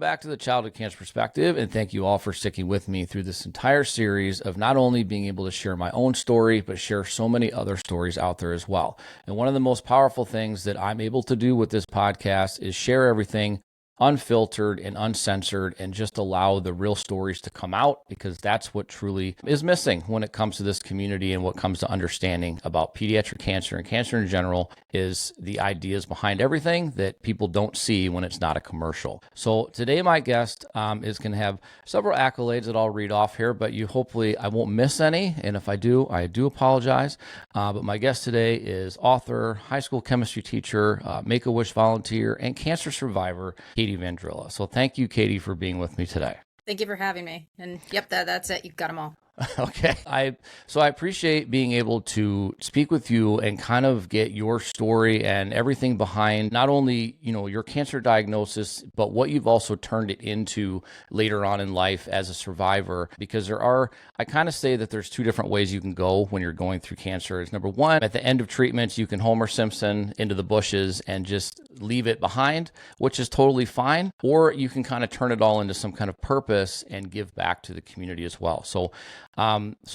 back to the Childhood Cancer Perspective, and thank you all for sticking with me through this entire series of not only being able to share my own story, but share so many other stories out there as well. And one of the most powerful things that I'm able to do with this podcast is share everything unfiltered and uncensored and just allow the real stories to come out, because that's what truly is missing when it comes to this community and what comes to understanding about pediatric cancer and cancer in general is the ideas behind everything that people don't see when it's not a commercial. So today my guest is going to have several accolades that I'll read off here, but hopefully I won't miss any. And if I do apologize. But my guest today is author, high school chemistry teacher, Make-A-Wish volunteer, and cancer survivor, Katie Vandrilla. So thank you, Katie, for being with me today. Thank you for having me. And yep, that's it. You've got them all. Okay. I appreciate being able to speak with you and kind of get your story and everything behind not only, your cancer diagnosis, but what you've also turned it into later on in life as a survivor, because I kind of say that there's two different ways you can go when you're going through cancer. Is number one, at the end of treatments, you can Homer Simpson into the bushes and just leave it behind, which is totally fine, or you can kind of turn it all into some kind of purpose and give back to the community as well. So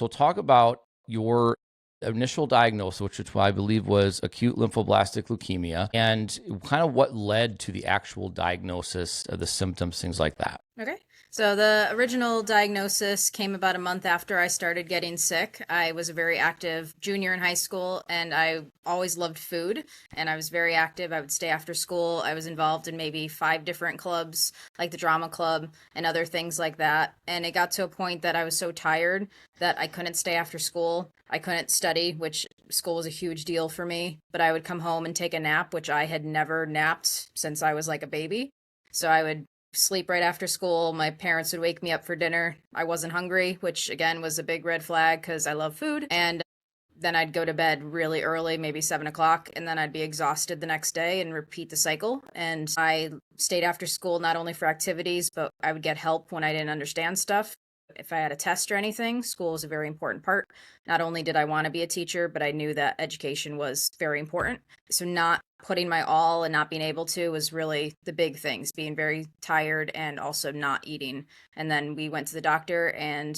talk about your initial diagnosis, which I believe was acute lymphoblastic leukemia, and kind of what led to the actual diagnosis of the symptoms, things like that. Okay. So the original diagnosis came about a month after I started getting sick. I was a very active junior in high school, and I always loved food, and I was very active. I would stay after school. I was involved in maybe 5 different clubs, like the drama club and other things like that. And it got to a point that I was so tired that I couldn't stay after school. I couldn't study, which school was a huge deal for me, but I would come home and take a nap, which I had never napped since I was like a baby. So I would sleep right after school. My parents would wake me up for dinner. I wasn't hungry, which again was a big red flag because I love food. And then I'd go to bed really early, maybe 7 o'clock, and then I'd be exhausted the next day and repeat the cycle. And I stayed after school not only for activities, but I would get help when I didn't understand stuff. If I had a test or anything, school was a very important part. Not only did I want to be a teacher, but I knew that education was very important. So not putting my all and not being able to was really the big things, being very tired and also not eating. And then we went to the doctor, and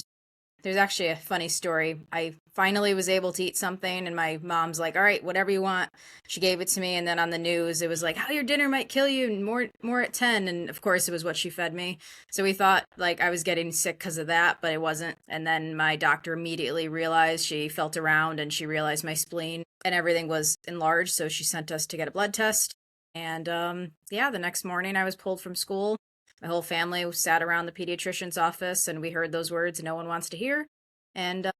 there's actually a funny story. I finally was able to eat something, and my mom's like, all right, whatever you want. She gave it to me, and then on the news, it was like, how your dinner might kill you, and more at 10. And of course, it was what she fed me. So we thought like I was getting sick because of that, but it wasn't. And then my doctor immediately realized, she felt around, and she realized my spleen and everything was enlarged. So she sent us to get a blood test. And the next morning I was pulled from school. My whole family sat around the pediatrician's office, and we heard those words no one wants to hear. And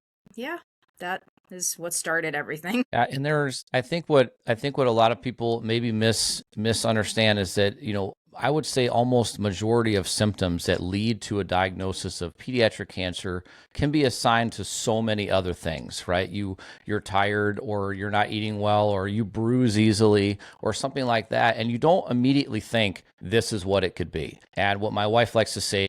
that is what started everything. Yeah, and I think what a lot of people maybe misunderstand is that, I would say almost majority of symptoms that lead to a diagnosis of pediatric cancer can be assigned to so many other things, right? You're tired, or you're not eating well, or you bruise easily, or something like that, and you don't immediately think this is what it could be. And what my wife likes to say,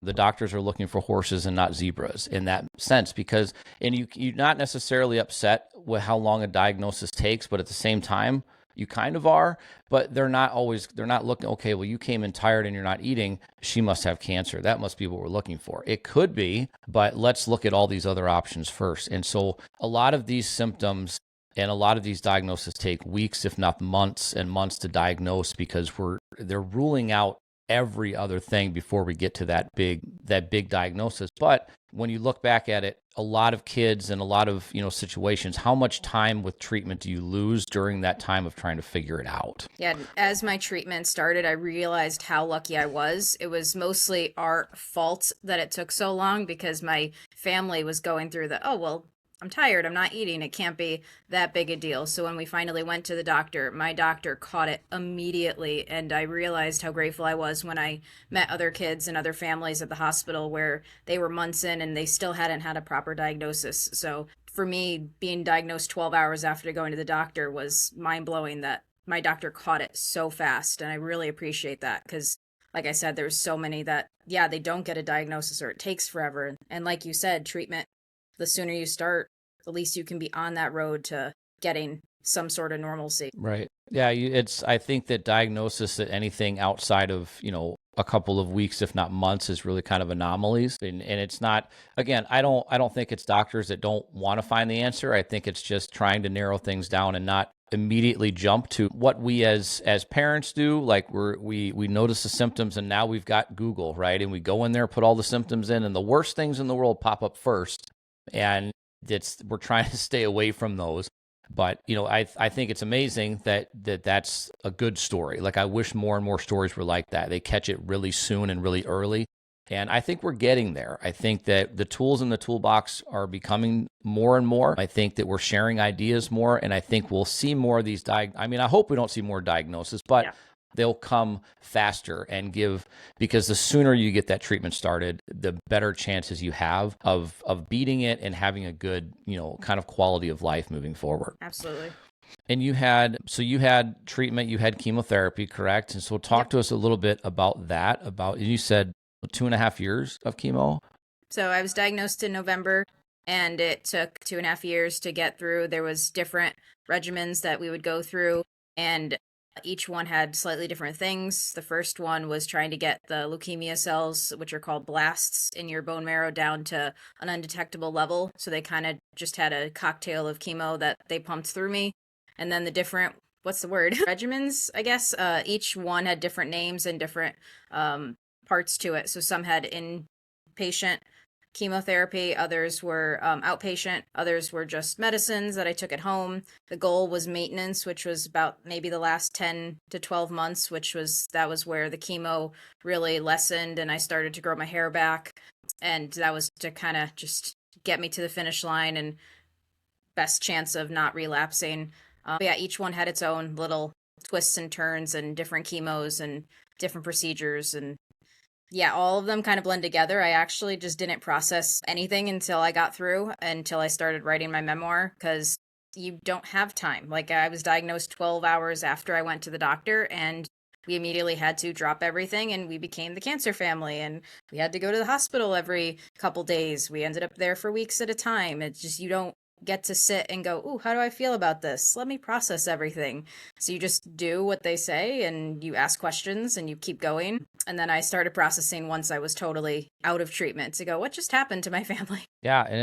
the doctors are looking for horses and not zebras in that sense, because you're not necessarily upset with how long a diagnosis takes, but at the same time, you kind of are, but they're not looking, okay, well, you came in tired and you're not eating, she must have cancer. That must be what we're looking for. It could be, but let's look at all these other options first. And so a lot of these symptoms and a lot of these diagnoses take weeks, if not months and months to diagnose, because they're ruling out every other thing before we get to that big diagnosis. But when you look back at it, a lot of kids and a lot of situations, how much time with treatment do you lose during that time of trying to figure it out? Yeah, as my treatment started, I realized how lucky I was. It was mostly our fault that it took so long, because my family was going through I'm tired, I'm not eating, it can't be that big a deal. So when we finally went to the doctor, my doctor caught it immediately, and I realized how grateful I was when I met other kids and other families at the hospital where they were months in and they still hadn't had a proper diagnosis. So for me, being diagnosed 12 hours after going to the doctor was mind-blowing that my doctor caught it so fast, and I really appreciate that, because like I said, there's so many that, they don't get a diagnosis, or it takes forever. And like you said, treatment, the sooner you start, the least you can be on that road to getting some sort of normalcy. Right. Yeah. I think that diagnosis, that anything outside of, a couple of weeks, if not months, is really kind of anomalies. And it's not, again, I don't think it's doctors that don't want to find the answer. I think it's just trying to narrow things down and not immediately jump to what we as parents do. Like we notice the symptoms and now we've got Google, right? And we go in there, put all the symptoms in, and the worst things in the world pop up first. And we're trying to stay away from those. But I think it's amazing that's a good story. Like I wish more and more stories were like that. They catch it really soon and really early. And I think we're getting there. I think that the tools in the toolbox are becoming more and more. I think that we're sharing ideas more, and I think we'll see more of these I hope we don't see more diagnosis, but Yeah. they'll come faster and because the sooner you get that treatment started, the better chances you have of beating it and having a good, kind of quality of life moving forward. Absolutely. And you had treatment, you had chemotherapy, correct? And so talk to us a little bit about that, you said 2.5 years of chemo. So I was diagnosed in November, and it took 2.5 years to get through. There was different regimens that we would go through, and each one had slightly different things. The first one was trying to get the leukemia cells, which are called blasts, in your bone marrow down to an undetectable level. So they kind of just had a cocktail of chemo that they pumped through me. And then the different, what's the word? Regimens, I guess. Each one had different names and different parts to it. So some had inpatient chemotherapy, others were outpatient, others were just medicines that I took at home. The goal was maintenance, which was about maybe the last 10 to 12 months, that was where the chemo really lessened and I started to grow my hair back. And that was to kind of just get me to the finish line and best chance of not relapsing. But yeah, each one had its own little twists and turns and different chemos and different procedures, and yeah, all of them kind of blend together. I actually just didn't process anything until I started writing my memoir, because you don't have time. Like I was diagnosed 12 hours after I went to the doctor, and we immediately had to drop everything and we became the cancer family, and we had to go to the hospital every couple days. We ended up there for weeks at a time. It's just, you don't get to sit and go, "Ooh, how do I feel about this? Let me process everything." So you just do what they say and you ask questions and you keep going. And then I started processing once I was totally out of treatment, to go, what just happened to my family? Yeah, and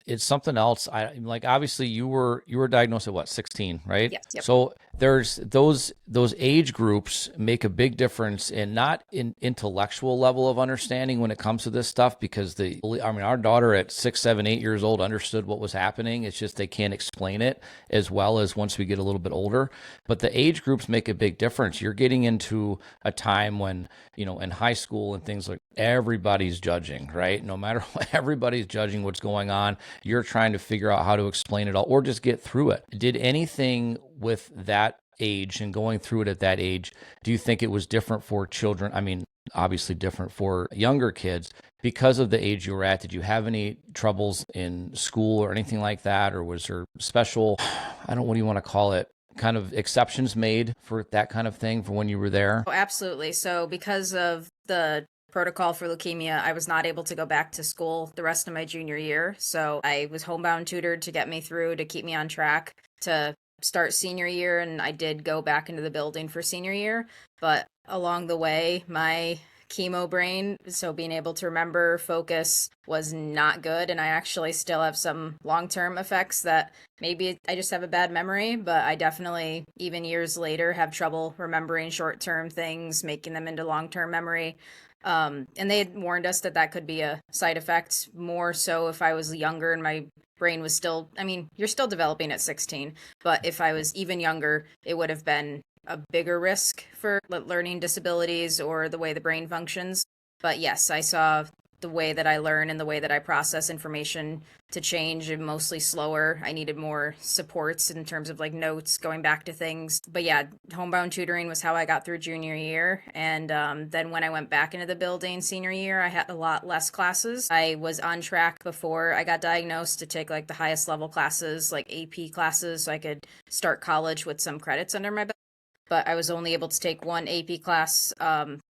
it's something else. I like, obviously you were diagnosed at what, 16, right? Yes. Yep. So there's those age groups make a big difference in not in intellectual level of understanding when it comes to this stuff, because our daughter at 6, 7, 8 years old understood what was happening. It's just they can't explain it as well as once we get a little bit older. But the age groups make a big difference. You're getting into a time when, in high school and things like, everybody's judging, right? No matter what, everybody's judging what's going on. You're trying to figure out how to explain it all or just get through it. Did anything with that age and going through it at that age, do you think it was different for children? I mean, obviously different for younger kids because of the age you were at. Did you have any troubles in school or anything like that? Or was there special, what do you want to call it, kind of exceptions made for that kind of thing for when you were there? Oh, absolutely. So because of the protocol for leukemia, I was not able to go back to school the rest of my junior year. So I was homebound tutored to get me through, to keep me on track to start senior year. And I did go back into the building for senior year. But along the way, my chemo brain, so being able to remember, focus, was not good. And I actually still have some long-term effects that maybe I just have a bad memory, but I definitely, even years later, have trouble remembering short-term things, making them into long-term memory. And they had warned us that that could be a side effect, more so if I was younger and my brain was still, you're still developing at 16, but if I was even younger, it would have been a bigger risk for learning disabilities or the way the brain functions. But yes, I saw the way that I learn and the way that I process information to change, and mostly slower. I needed more supports in terms of like notes, going back to things. But yeah, homebound tutoring was how I got through junior year. And then when I went back into the building senior year, I had a lot less classes. I was on track before I got diagnosed to take like the highest level classes, like AP classes, so I could start college with some credits under my belt. But I was only able to take one AP class,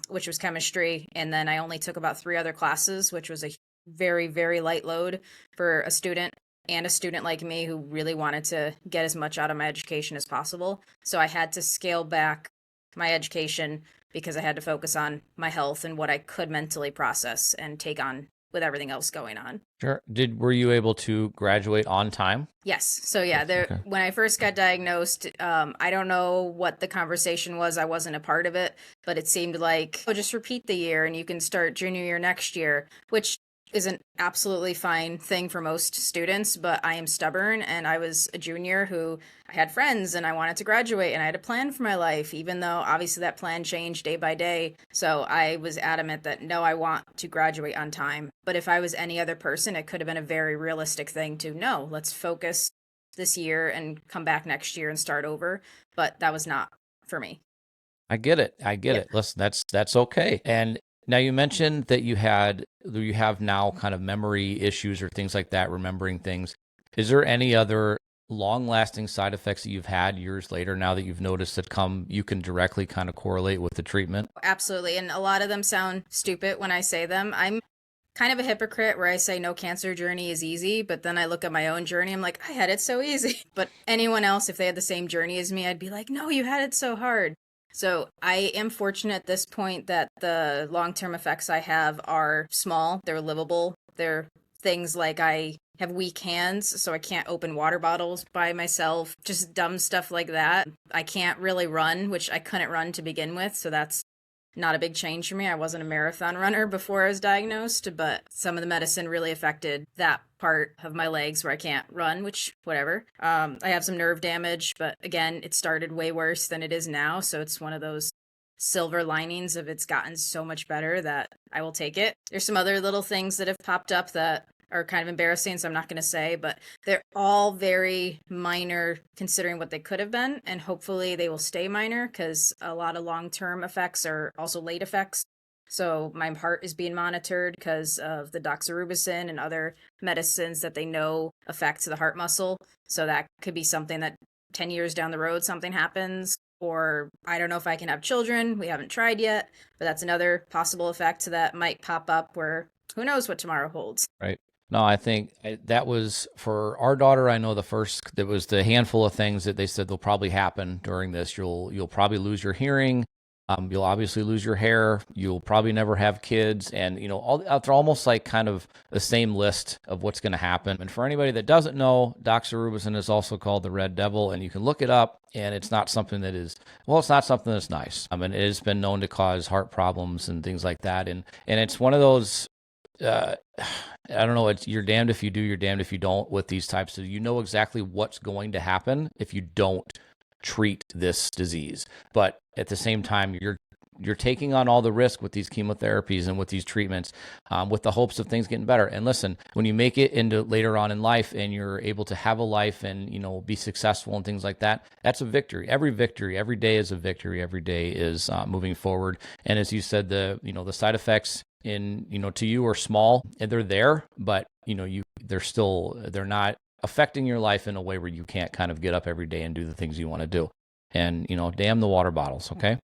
which was chemistry, and then I only took about 3 other classes, which was a very, very light load for a student, and a student like me who really wanted to get as much out of my education as possible. So I had to scale back my education because I had to focus on my health and what I could mentally process and take on with everything else going on. Sure. Were you able to graduate on time? Yes. So yeah, Okay. when I first got diagnosed, I don't know what the conversation was. I wasn't a part of it, but it seemed like, oh, just repeat the year and you can start junior year next year, which is an absolutely fine thing for most students, but I am stubborn, and I was a junior who I had friends and I wanted to graduate and I had a plan for my life, even though obviously that plan changed day by day. So I was adamant that no, I want to graduate on time. But if I was any other person, it could have been a very realistic thing to no, let's focus this year and come back next year and start over. But that was not for me. I get it. I get Yeah. it. Listen, that's okay. And now you mentioned that you have now kind of memory issues or things like that, remembering things. Is there any other long-lasting side effects that you've had years later now that you've noticed that you can directly kind of correlate with the treatment? Absolutely. And a lot of them sound stupid when I say them. I'm kind of a hypocrite where I say no cancer journey is easy, but then I look at my own journey, I'm like, I had it so easy. But anyone else, if they had the same journey as me, I'd be like, no, you had it so hard. So I am fortunate at this point that the long-term effects I have are small, they're livable. They're things like I have weak hands, so I can't open water bottles by myself, just dumb stuff like that. I can't really run, which I couldn't run to begin with, so that's not a big change for me. I wasn't a marathon runner before I was diagnosed, but some of the medicine really affected that part of my legs where I can't run, which, whatever. I have some nerve damage, but again, it started way worse than it is now. So it's one of those silver linings of it's gotten so much better that I will take it. There's some other little things that have popped up that are kind of embarrassing, so I'm not going to say, but they're all very minor considering what they could have been, and hopefully they will stay minor because a lot of long-term effects are also late effects. So my heart is being monitored because of the doxorubicin and other medicines that they know affect the heart muscle. So that could be something that 10 years down the road something happens, or I don't know if I can have children. We haven't tried yet, but that's another possible effect that might pop up where who knows what tomorrow holds. Right. No, I think that was for our daughter. I know that was the handful of things that they said will probably happen during this. You'll probably lose your hearing. You'll obviously lose your hair. You'll probably never have kids, and they're almost like kind of the same list of what's going to happen. And for anybody that doesn't know, doxorubicin is also called the Red Devil, and you can look it up. And it's not something it's not something that's nice. I mean, it has been known to cause heart problems and things like that. And it's one of those. I don't know. You're damned if you do, you're damned if you don't with these types of. You know exactly what's going to happen if you don't treat this disease. But at the same time, you're taking on all the risk with these chemotherapies and with these treatments, with the hopes of things getting better. And listen, when you make it into later on in life and you're able to have a life and be successful and things like that, that's a victory. Every day is a victory. Every day is moving forward. And as you said, the side effects to you are small and they're there, but they're not affecting your life in a way where you can't kind of get up every day and do the things you want to do. And damn the water bottles. Okay.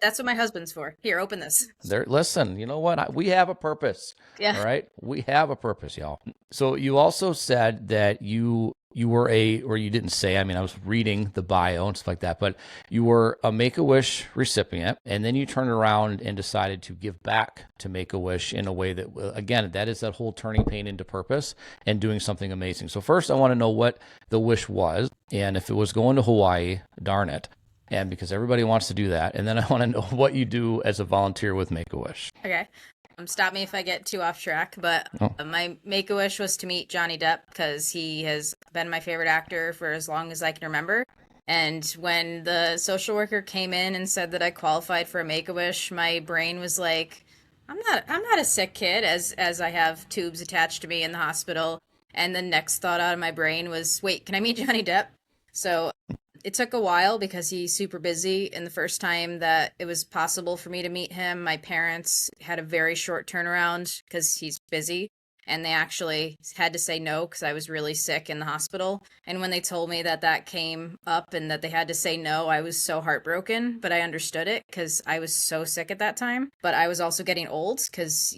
That's what my husband's for. Here, open this. Listen, you know what? We have a purpose. Yeah. All right. We have a purpose, y'all. So you also said that you were or you didn't say, I mean, I was reading the bio and stuff like that, but you were a Make-A-Wish recipient, and then you turned around and decided to give back to Make-A-Wish in a way that, again, that is that whole turning pain into purpose and doing something amazing. So first, I want to know what the wish was, and if it was going to Hawaii, darn it. And because everybody wants to do that. And then I want to know what you do as a volunteer with Make-A-Wish. Okay. Stop me if I get too off track, but my Make-A-Wish was to meet Johnny Depp because he has been my favorite actor for as long as I can remember. And when the social worker came in and said that I qualified for a Make-A-Wish, my brain was like, I'm not a sick kid as I have tubes attached to me in the hospital. And the next thought out of my brain was, wait, can I meet Johnny Depp? So it took a while because he's super busy. And the first time that it was possible for me to meet him, my parents had a very short turnaround because he's busy. And they actually had to say no because I was really sick in the hospital. And when they told me that came up and that they had to say no, I was so heartbroken. But I understood it because I was so sick at that time. But I was also getting old because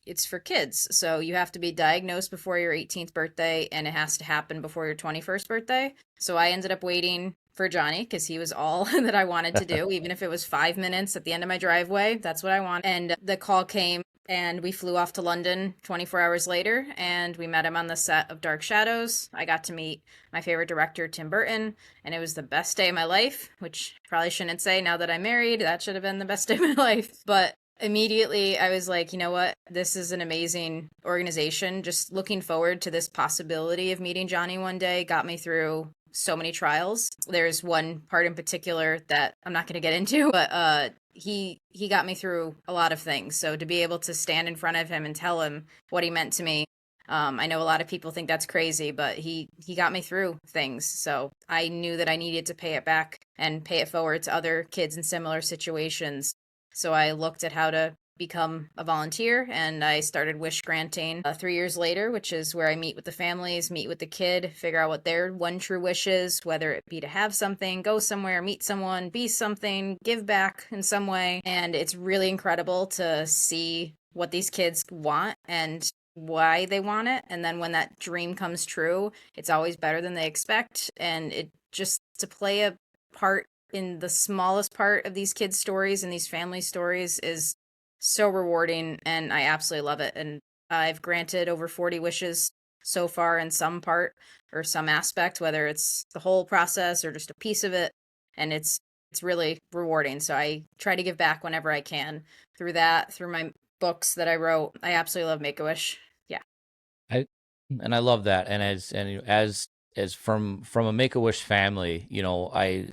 it's for kids. So you have to be diagnosed before your 18th birthday and it has to happen before your 21st birthday. So I ended up waiting for Johnny because he was all that I wanted to do, even if it was 5 minutes at the end of my driveway. That's what I want. And the call came and we flew off to London 24 hours later and we met him on the set of Dark Shadows. I got to meet my favorite director, Tim Burton, and it was the best day of my life, which I probably shouldn't say now that I'm married. That should have been the best day of my life. But immediately I was like, you know what? This is an amazing organization. Just looking forward to this possibility of meeting Johnny one day got me through so many trials. There's one part in particular that I'm not going to get into, but he got me through a lot of things. So to be able to stand in front of him and tell him what he meant to me, I know a lot of people think that's crazy, but he got me through things. So I knew that I needed to pay it back and pay it forward to other kids in similar situations. So I looked at how to become a volunteer and I started wish granting 3 years later, which is where I meet with the families, meet with the kid, figure out what their one true wish is, whether it be to have something, go somewhere, meet someone, be something, give back in some way. And it's really incredible to see what these kids want and why they want it. And then when that dream comes true, it's always better than they expect. And it just to play a part in the smallest part of these kids' stories and these family stories is so rewarding, and I absolutely love it. And I've granted over 40 wishes so far in some part or some aspect, whether it's the whole process or just a piece of it, and it's really rewarding. So I try to give back whenever I can through that, through my books that I wrote. I absolutely love Make-A-Wish. Yeah. I love that. And as from a Make-A-Wish family,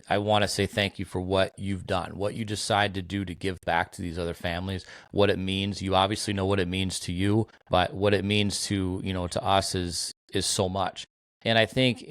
I want to say thank you for what you've done, what you decide to do to give back to these other families, what it means. You obviously know what it means to you, but what it means to, to us is so much. And I think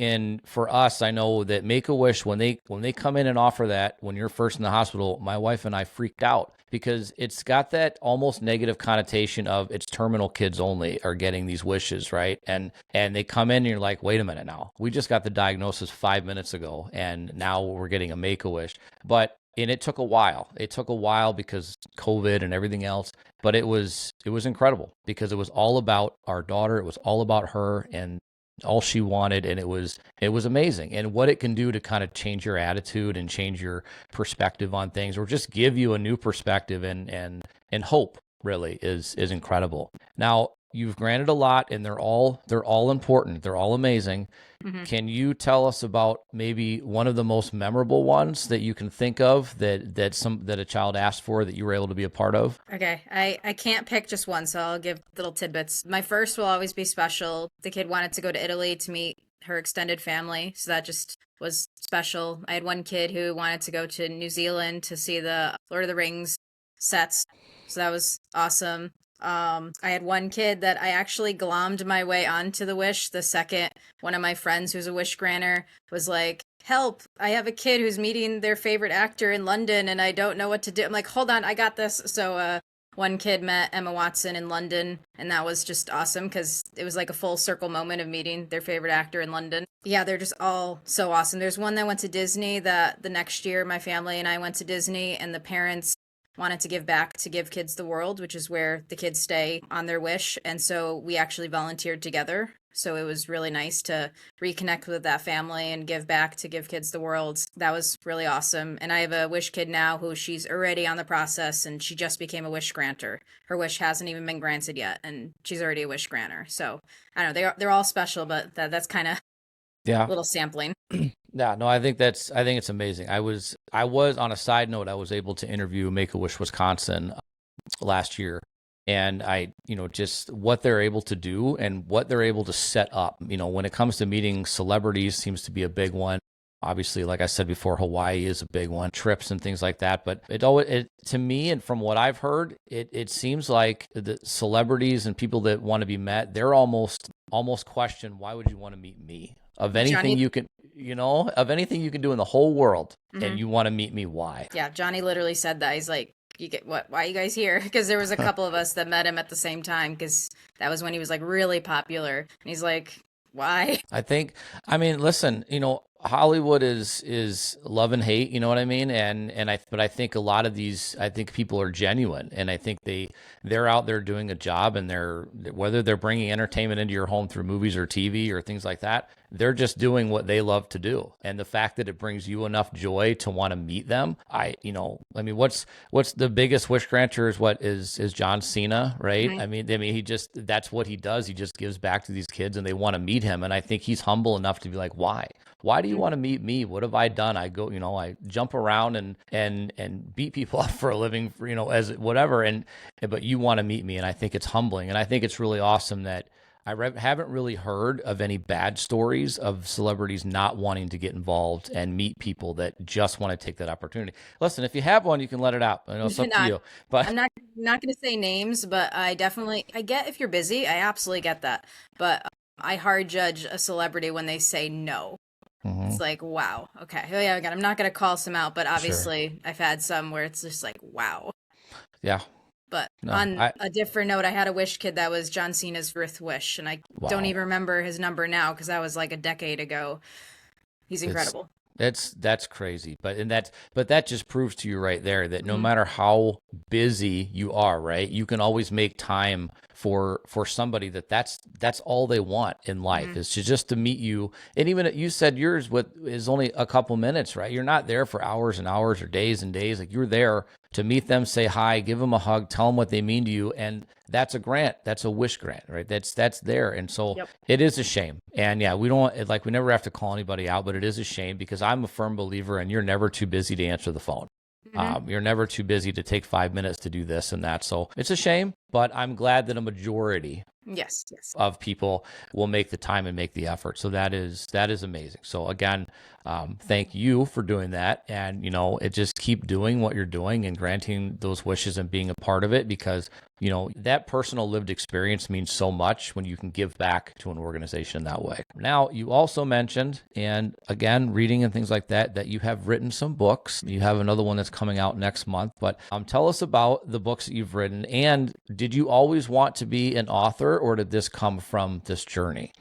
for us, I know that Make-A-Wish, when they come in and offer that, when you're first in the hospital, my wife and I freaked out because it's got that almost negative connotation of it's terminal kids only are getting these wishes, right? And they come in and you're like, wait a minute now, we just got the diagnosis 5 minutes ago and now we're getting a Make-A-Wish. And it took a while. It took a while because COVID and everything else, but it was incredible because it was all about our daughter. It was all about her and all she wanted, and it was amazing. And what it can do to kind of change your attitude and change your perspective on things, or just give you a new perspective and hope, really is incredible. Now, you've granted a lot, and they're all important. They're all amazing. Mm-hmm. Can you tell us about maybe one of the most memorable ones that you can think of that a child asked for that you were able to be a part of? Okay, I can't pick just one, so I'll give little tidbits. My first will always be special. The kid wanted to go to Italy to meet her extended family, so that just was special. I had one kid who wanted to go to New Zealand to see the Lord of the Rings sets, so that was awesome. I had one kid that I actually glommed my way onto the wish the second one of my friends who's a wish granter was like, help, I have a kid who's meeting their favorite actor in London and I don't know what to do. I'm like, hold on, I got this. So one kid met Emma Watson in London, and that was just awesome because it was like a full circle moment of meeting their favorite actor in London. Yeah, they're just all so awesome. There's one that went to Disney that the next year my family and I went to Disney, and the parents wanted to give back to Give Kids the World, which is where the kids stay on their wish. And so we actually volunteered together. So it was really nice to reconnect with that family and give back to Give Kids the World. That was really awesome. And I have a wish kid now who she's already on the process, and she just became a wish granter. Her wish hasn't even been granted yet, and she's already a wish granter. So I don't know, they're all special, but that's kind of a little sampling. Yeah, no, I think it's amazing. I was on a side note, I was able to interview Make-A-Wish Wisconsin last year, and I, just what they're able to do and what they're able to set up, when it comes to meeting celebrities seems to be a big one. Obviously, like I said before, Hawaii is a big one, trips and things like that. But to me, and from what I've heard, it seems like the celebrities and people that want to be met, they're almost question, why would you want to meet me? Of anything you can, of anything you can do in the whole world, mm-hmm. and you want to meet me, why? Yeah, Johnny literally said that. He's like, why are you guys here? Because there was a couple of us that met him at the same time, because that was when he was like really popular. And he's like, why? I mean, listen, Hollywood is love and hate, you know what I mean? But I think a lot of these, I think people are genuine, and I think they're out there doing a job, and whether they're bringing entertainment into your home through movies or TV or things like that, they're just doing what they love to do. And the fact that it brings you enough joy to want to meet them, I mean, what's the biggest wish granter is John Cena, right? Mhm. I mean, that's what he does. He just gives back to these kids, and they want to meet him. And I think he's humble enough to be like, why? Why do you want to meet me? What have I done? I go, I jump around and beat people up for a living, as whatever. But you want to meet me, and I think it's humbling, and I think it's really awesome that haven't really heard of any bad stories of celebrities not wanting to get involved and meet people that just want to take that opportunity. Listen, if you have one, you can let it out. I know it's up to Not, you, but I'm not going to say names, but I get if you're busy. I absolutely get that. But I hard judge a celebrity when they say no. Mhm. It's like, wow, okay. Oh yeah, again, I'm not gonna call some out, but Sure, obviously I've had some where it's just like, wow. yeah, But no, on a different note, I had a wish kid that was John Cena's fifth wish, and I don't wow. even remember his number now because that was like a decade ago. He's It's incredible. that's crazy. But that just proves to you right there that no Hmm. matter how busy you are, right, you can always make time for somebody that's all they want in life Hmm. is just to meet you. And even you said yours what is only a couple minutes, right? You're not there for hours and hours or days and days. Like you're there to meet them, say hi, give them a hug, tell them what they mean to you, and that's a grant. That's a wish grant, right? That's there. And so Yep. it is a shame. And yeah, we never have to call anybody out, but it is a shame because I'm a firm believer and you're never too busy to answer the phone. Hmm. You're never too busy to take 5 minutes to do this and that. So it's a shame, but I'm glad that a majority Yes. Yes. of people will make the time and make the effort. So that is amazing. So again, thank you for doing that, and it just keep doing what you're doing and granting those wishes and being a part of it because that personal lived experience means so much when you can give back to an organization that way. Now, you also mentioned, and again, reading and things like that you have written some books. You have another one that's coming out next month, but tell us about the books that you've written. And did you always want to be an author, or did this come from this journey?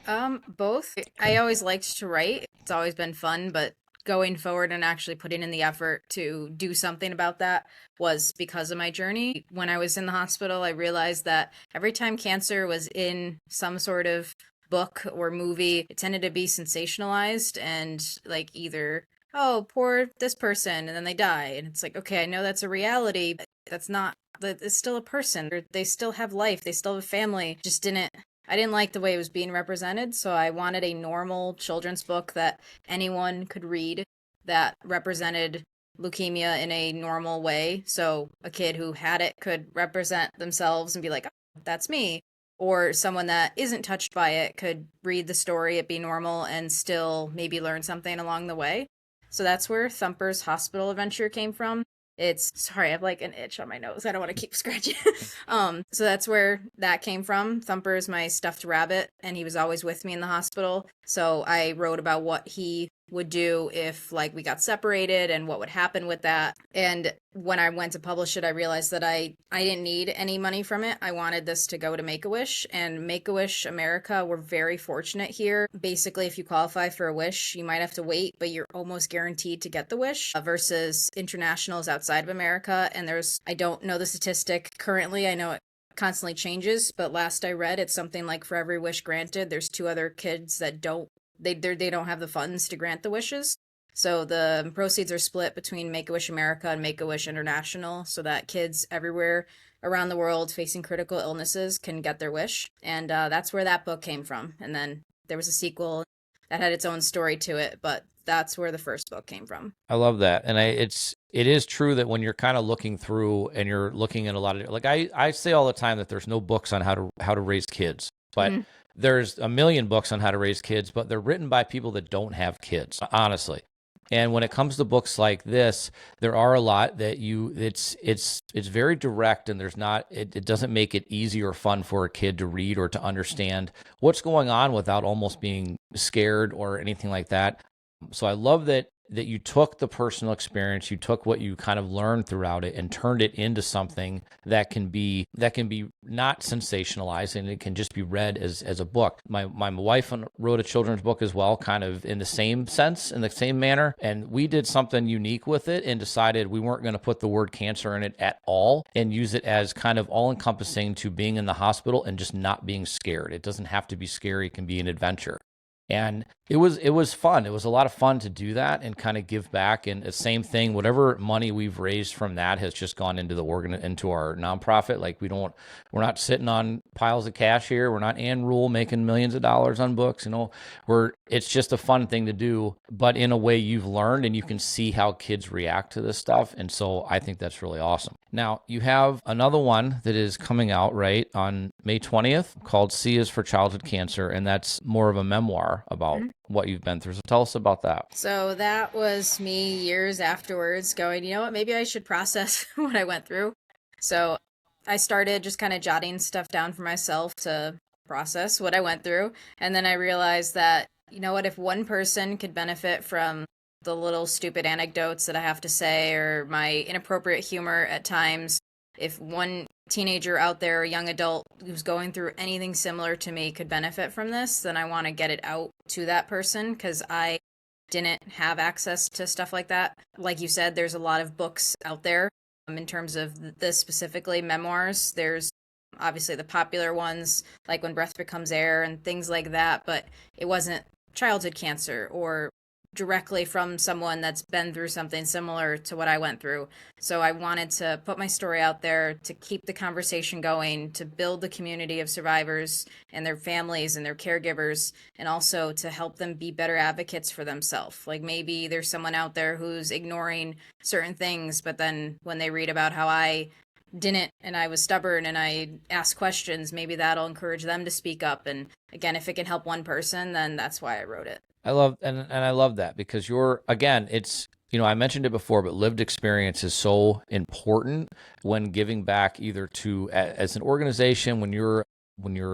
Both. I Okay. always liked to write. It's always been fun, but going forward and actually putting in the effort to do something about that was because of my journey. When I was in the hospital, I realized that every time cancer was in some sort of book or movie, it tended to be sensationalized and like either, oh, poor this person, and then they die. And it's like, okay, I know that's a reality, but that's not, that it's still a person. They still have life, they still have a family. Just didn't I didn't like the way it was being represented, so I wanted a normal children's book that anyone could read that represented leukemia in a normal way. So a kid who had it could represent themselves and be like, oh, that's me. Or someone that isn't touched by it could read the story, it be normal, and still maybe learn something along the way. So that's where Thumper's hospital adventure came from. It's sorry, I have like an itch on my nose. I don't want to keep scratching. So that's where that came from. Thumper is my stuffed rabbit, and he was always with me in the hospital. So I wrote about what he would do if like we got separated and what would happen with that. And when I went to publish it, I realized that I didn't need any money from it. I wanted this to go to Make-A-Wish, and Make-A-Wish America, we're very fortunate here. Basically, if you qualify for a wish, you might have to wait, but you're almost guaranteed to get the wish versus internationals outside of America. And I don't know the statistic currently. I know it constantly changes, but last I read, it's something like for every wish granted, there's two other kids that they don't have the funds to grant the wishes. So the proceeds are split between Make-A-Wish America and Make-A-Wish International so that kids everywhere around the world facing critical illnesses can get their wish. And that's where that book came from. And then there was a sequel that had its own story to it, but that's where the first book came from. I love that. And it is true that when you're kind of looking through and you're looking at a lot of, like I say all the time that there's no books on how to raise kids, but Mhm. there's a million books on how to raise kids, but they're written by people that don't have kids, honestly. And when it comes to books like this, there are a lot that it's very direct, and it doesn't make it easy or fun for a kid to read or to understand what's going on without almost being scared or anything like that. So I love that you took the personal experience, you took what you kind of learned throughout it and turned it into something that can be not sensationalized, and it can just be read as a book. My wife wrote a children's book as well, kind of in the same sense, in the same manner, and we did something unique with it and decided we weren't going to put the word cancer in it at all and use it as kind of all encompassing to being in the hospital and just not being scared. It doesn't have to be scary, it can be an adventure. And it was fun. It was a lot of fun to do that and kind of give back. And the same thing, whatever money we've raised from that has just gone into into our nonprofit. Like we're not sitting on piles of cash here. We're not Ann Rule making millions of dollars on books. It's just a fun thing to do, but in a way you've learned and you can see how kids react to this stuff. And so I think that's really awesome. Now you have another one that is coming out right on May 20th called C is for Childhood Cancer. And that's more of a memoir about what you've been through. So tell us about that. So that was me years afterwards going, you know what, maybe I should process what I went through. So I started just kind of jotting stuff down for myself to process what I went through. And then I realized that, you know what, if one person could benefit from the little stupid anecdotes that I have to say or my inappropriate humor at times, if one teenager out there, a young adult who's going through anything similar to me could benefit from this, then I want to get it out to that person because I didn't have access to stuff like that. Like you said, there's a lot of books out there in terms of this specifically, memoirs. There's obviously the popular ones like When Breath Becomes Air and things like that, but it wasn't childhood cancer or directly from someone that's been through something similar to what I went through. So I wanted to put my story out there to keep the conversation going, to build the community of survivors and their families and their caregivers, and also to help them be better advocates for themselves. Like maybe there's someone out there who's ignoring certain things, but then when they read about how I didn't and I was stubborn and I asked questions, maybe that'll encourage them to speak up. And again, if it can help one person, then that's why I wrote it. I love that because it's, I mentioned it before, but lived experience is so important when giving back either to as an organization, when you're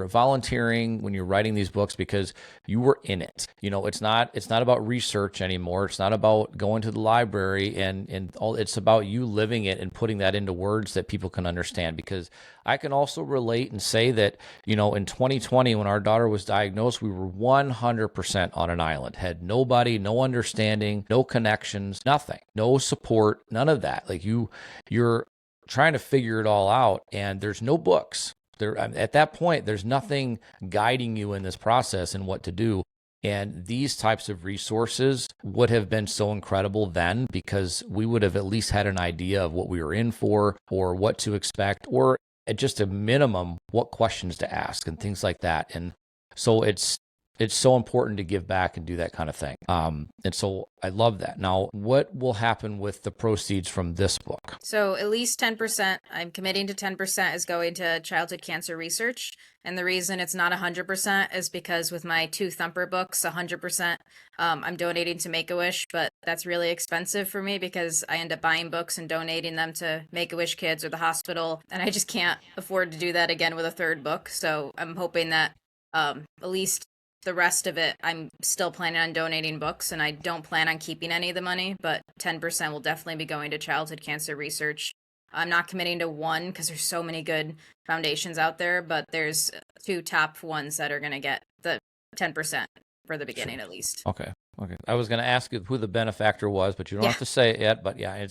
volunteering, when you're writing these books, because you were in it. It's not about research anymore. It's not about going to the library and all. It's about you living it and putting that into words that people can understand. Because I can also relate and say that, in 2020, when our daughter was diagnosed, we were 100% on an island, had nobody, no understanding, no connections, nothing, no support, none of that. Like you're trying to figure it all out, and there's no books. At that point, there's nothing guiding you in this process and what to do. And these types of resources would have been so incredible then, because we would have at least had an idea of what we were in for or what to expect, or at just a minimum, what questions to ask and things like that. And so it's so important to give back and do that kind of thing. And so I love that. Now, what will happen with the proceeds from this book? So at least 10%, I'm committing to 10% is going to childhood cancer research. And the reason it's not 100% is because with my two Thumper books, 100%, I'm donating to Make-A-Wish, but that's really expensive for me because I end up buying books and donating them to Make-A-Wish kids or the hospital. And I just can't afford to do that again with a third book. So I'm hoping that at least the rest of it, I'm still planning on donating books, and I don't plan on keeping any of the money, but 10% will definitely be going to childhood cancer research. I'm not committing to one because there's so many good foundations out there, but there's two top ones that are going to get the 10% for the beginning, at least. Okay. I was going to ask you who the benefactor was, but you don't have to say it yet. But yeah,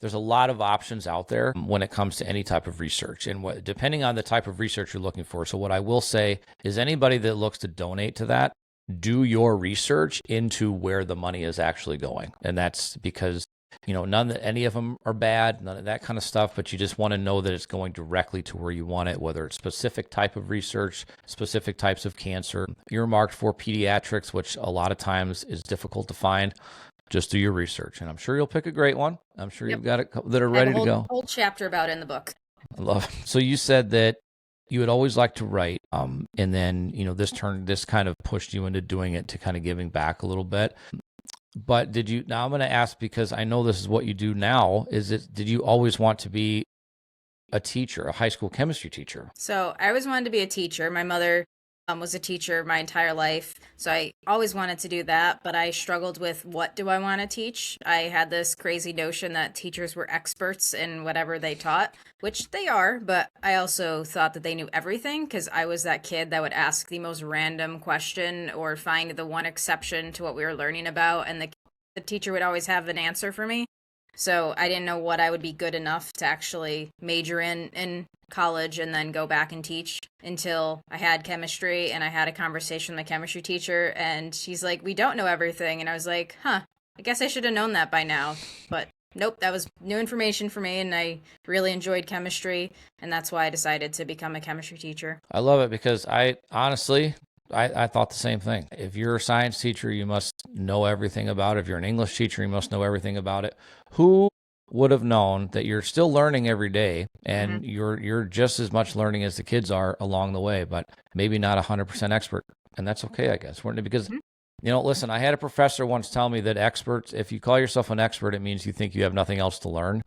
there's a lot of options out there when it comes to any type of research, and depending on the type of research you're looking for. So what I will say is anybody that looks to donate to that, do your research into where the money is actually going. And that's because, any of them are bad, none of that kind of stuff, but you just want to know that it's going directly to where you want it, whether it's specific type of research, specific types of cancer, earmarked for pediatrics, which a lot of times is difficult to find. Just do your research, and I'm sure you'll pick a great one. I'm sure you've got a couple that are ready to go. Whole chapter about it in the book. I love it. So you said that you would always like to write, and then this kind of pushed you into doing it, to kind of giving back a little bit. But now I'm going to ask, because I know this is what you do now, did you always want to be a teacher, a high school chemistry teacher? So I always wanted to be a teacher. My mother Was a teacher my entire life. So I always wanted to do that, but I struggled with what do I want to teach? I had this crazy notion that teachers were experts in whatever they taught, which they are, but I also thought that they knew everything because I was that kid that would ask the most random question or find the one exception to what we were learning about, and the teacher would always have an answer for me. So I didn't know what I would be good enough to actually major in college and then go back and teach until I had chemistry and I had a conversation with my chemistry teacher and she's like, "We don't know everything." And I was like, "Huh, I guess I should have known that by now." But nope, that was new information for me and I really enjoyed chemistry and that's why I decided to become a chemistry teacher. I love it because I honestly, I thought the same thing. If you're a science teacher, you must know everything about it. If you're an English teacher, you must know everything about it. Who would have known that you're still learning every day and you're just as much learning as the kids are along the way, but maybe not 100% expert. And that's okay, I guess. Because listen, I had a professor once tell me that experts, if you call yourself an expert, it means you think you have nothing else to learn.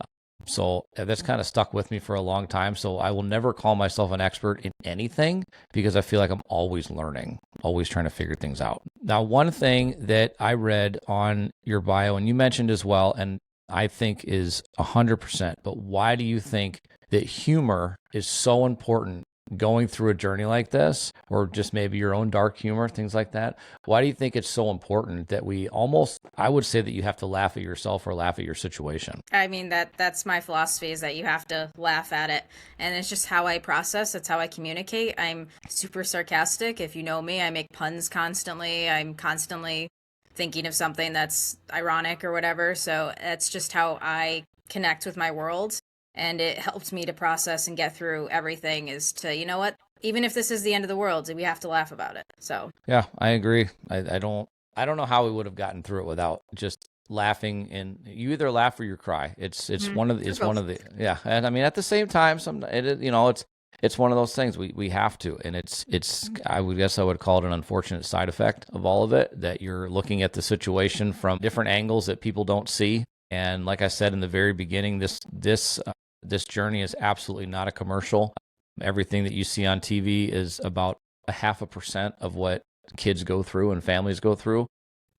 So that's kind of stuck with me for a long time. So I will never call myself an expert in anything because I feel like I'm always learning, always trying to figure things out. Now, one thing that I read on your bio, and you mentioned as well, and I think is 100%, but why do you think that humor is so important going through a journey like this, or just maybe your own dark humor, things like that? Why do you think it's so important that we almost, I would say that you have to laugh at yourself or laugh at your situation? I mean that's my philosophy is that you have to laugh at it and it's just how I process, it's how I communicate. I'm super sarcastic. If you know me, I make puns constantly. I'm constantly thinking of something that's ironic or whatever. So that's just how I connect with my world. And it helps me to process and get through everything is to, you know what? Even if this is the end of the world, we have to laugh about it. So Yeah, I agree. I don't know how we would have gotten through it without just laughing, and you either laugh or you cry. It's one of the yeah. And I mean at the same time it's one of those things we have to, and it's I would guess I would call it an unfortunate side effect of all of it, that you're looking at the situation from different angles that people don't see. And like I said in the very beginning, this journey is absolutely not a commercial. Everything that you see on TV is about 0.5% of what kids go through and families go through.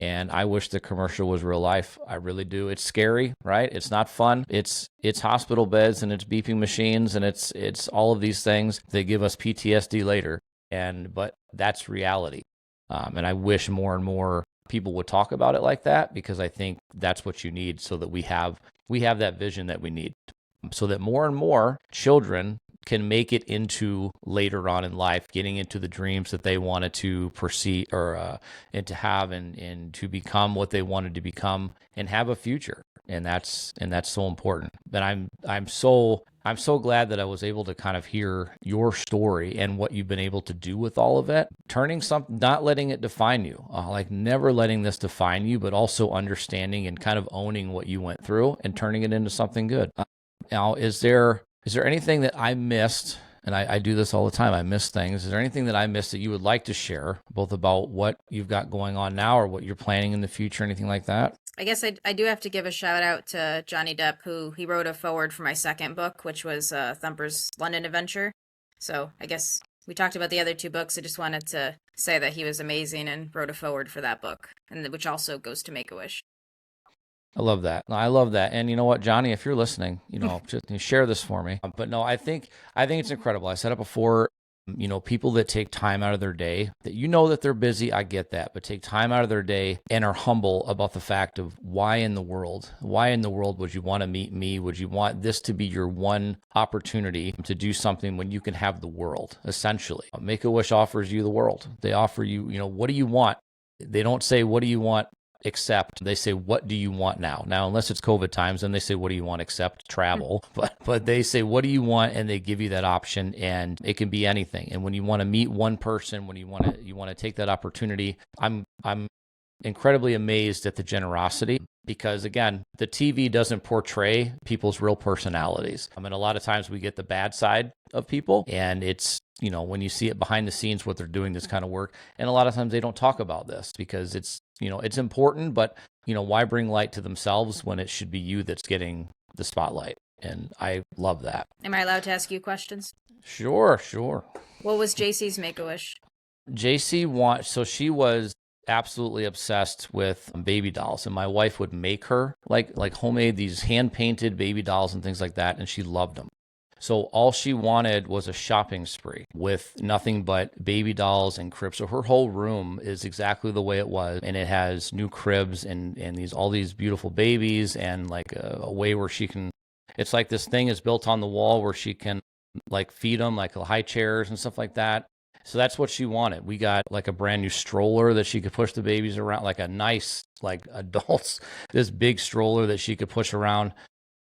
And I wish the commercial was real life. I really do. It's scary, right? It's not fun. It's hospital beds and it's beeping machines and it's all of these things that give us PTSD later. But that's reality. And I wish more and more people would talk about it like that, because I think that's what you need, so that we have that vision that we need, so that more and more children can make it into later on in life, getting into the dreams that they wanted to pursue and to have and to become what they wanted to become and have a future. And that's so important. But I'm so glad that I was able to kind of hear your story and what you've been able to do with all of it, not letting it define you, like never letting this define you, but also understanding and kind of owning what you went through and turning it into something good. Now, is there anything that I missed? And I do this all the time. I miss things. Is there anything that I missed that you would like to share, both about what you've got going on now or what you're planning in the future, anything like that? I guess I do have to give a shout out to Johnny Depp, who he wrote a foreword for my second book, which was Thumper's London Adventure. So I guess we talked about the other two books. I just wanted to say that he was amazing and wrote a foreword for that book, and which also goes to Make-A-Wish. I love that. I love that. And you know what, Johnny, if you're listening, just share this for me. But no, I think it's incredible. I said it before, people that take time out of their day, that that they're busy, I get that, but take time out of their day and are humble about the fact of why in the world would you want to meet me? Would you want this to be your one opportunity to do something when you can have the world, essentially? Make-A-Wish offers you the world. They offer you, what do you want? They don't say, what do you want? Except they say, what do you want now? Now, unless it's COVID times, then they say, what do you want except travel? But they say, what do you want? And they give you that option, and it can be anything. And when you want to meet one person, when you want to take that opportunity, I'm incredibly amazed at the generosity, because again, the TV doesn't portray people's real personalities. I mean, a lot of times we get the bad side of people, and it's, when you see it behind the scenes, what they're doing, this kind of work. And a lot of times they don't talk about this because it's important, but why bring light to themselves when it should be you that's getting the spotlight? And I love that. Am I allowed to ask you questions? Sure. What was JC's Make-A-Wish? So she was absolutely obsessed with baby dolls, and my wife would make her like homemade these hand painted baby dolls and things like that, and she loved them. So all she wanted was a shopping spree with nothing but baby dolls and cribs. So her whole room is exactly the way it was, and it has new cribs and all these beautiful babies, and like a way where she can. It's like this thing is built on the wall where she can like feed them, like high chairs and stuff like that. So that's what she wanted. We got like a brand new stroller that she could push the babies around, like a nice, like adults, this big stroller that she could push around.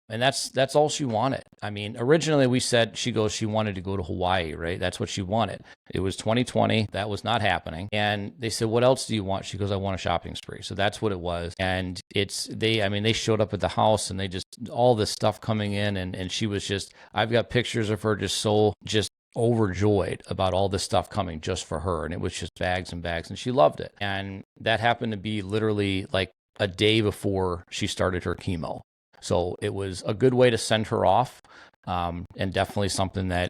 And that's all she wanted. I mean, originally we said she wanted to go to Hawaii, right? That's what she wanted. It was 2020. That was not happening. And they said, what else do you want? She goes, I want a shopping spree. So that's what it was. And they showed up at the house and they just, all this stuff coming in. And she was just, I've got pictures of her just overjoyed about all this stuff coming just for her. And it was just bags and bags and she loved it. And that happened to be literally like a day before she started her chemo. So it was a good way to send her off, and definitely something that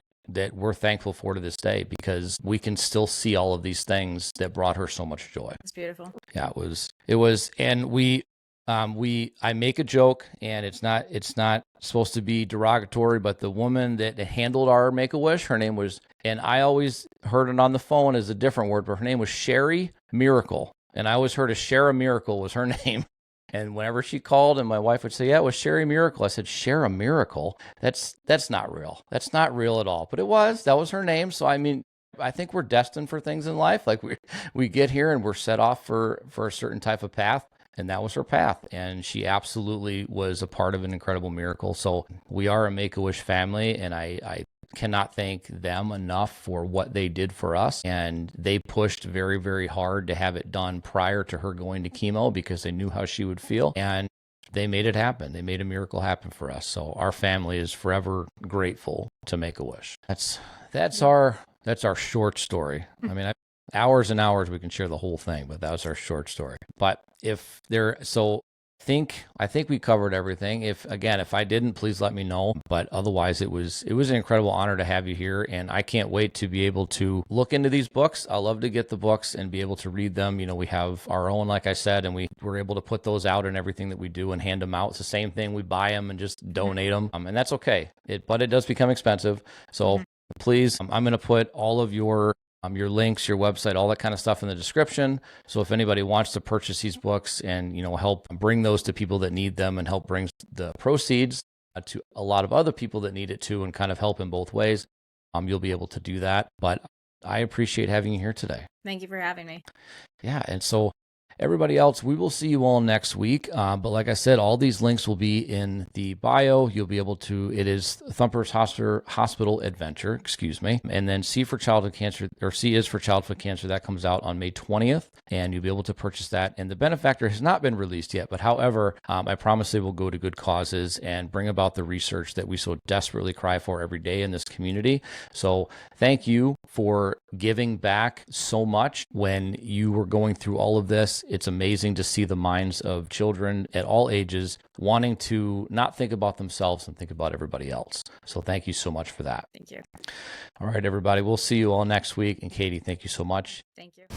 we're thankful for to this day, because we can still see all of these things that brought her so much joy. It's beautiful. Yeah, it was, and I make a joke, and it's not supposed to be derogatory, but the woman that handled our Make-A-Wish, her name was, and I always heard it on the phone as a different word, but her name was Sherry Miracle, and I always heard a Share a Miracle was her name. And whenever she called and my wife would say, yeah, it was Sherry Miracle. I said, Share a Miracle? That's not real. That's not real at all. But that was her name. So, I mean, I think we're destined for things in life. Like we get here and we're set off for a certain type of path. And that was her path. And she absolutely was a part of an incredible miracle. So we are a Make-A-Wish family. And I cannot thank them enough for what they did for us. And they pushed very, very hard to have it done prior to her going to chemo because they knew how she would feel. And they made it happen. They made a miracle happen for us. So our family is forever grateful to Make-A-Wish. That's our short story. I mean, hours and hours we can share the whole thing, but that was our short story. But I think we covered everything. If I didn't, please let me know. But otherwise, it was an incredible honor to have you here, and I can't wait to be able to look into these books. I love to get the books and be able to read them. You know, we have our own, like I said, and we were able to put those out in everything that we do and hand them out. It's the same thing. We buy them and just donate them, and that's okay. But it does become expensive. So please, I'm going to put all of your links, your website, all that kind of stuff in the description. So if anybody wants to purchase these books and, help bring those to people that need them and help bring the proceeds to a lot of other people that need it too, and kind of help in both ways, you'll be able to do that. But I appreciate having you here today. Thank you for having me. Yeah. And so everybody else, we will see you all next week. But like I said, all these links will be in the bio. You'll be able to, it is Thumper's Hospital Adventure, and then C is for Childhood Cancer. That comes out on May 20th, and you'll be able to purchase that. And the benefactor has not been released yet, but however, I promise they will go to good causes and bring about the research that we so desperately cry for every day in this community. So thank you for giving back so much when you were going through all of this. It's amazing to see the minds of children at all ages wanting to not think about themselves and think about everybody else. So thank you so much for that. Thank you. All right, everybody. We'll see you all next week. And Katie, thank you so much. Thank you.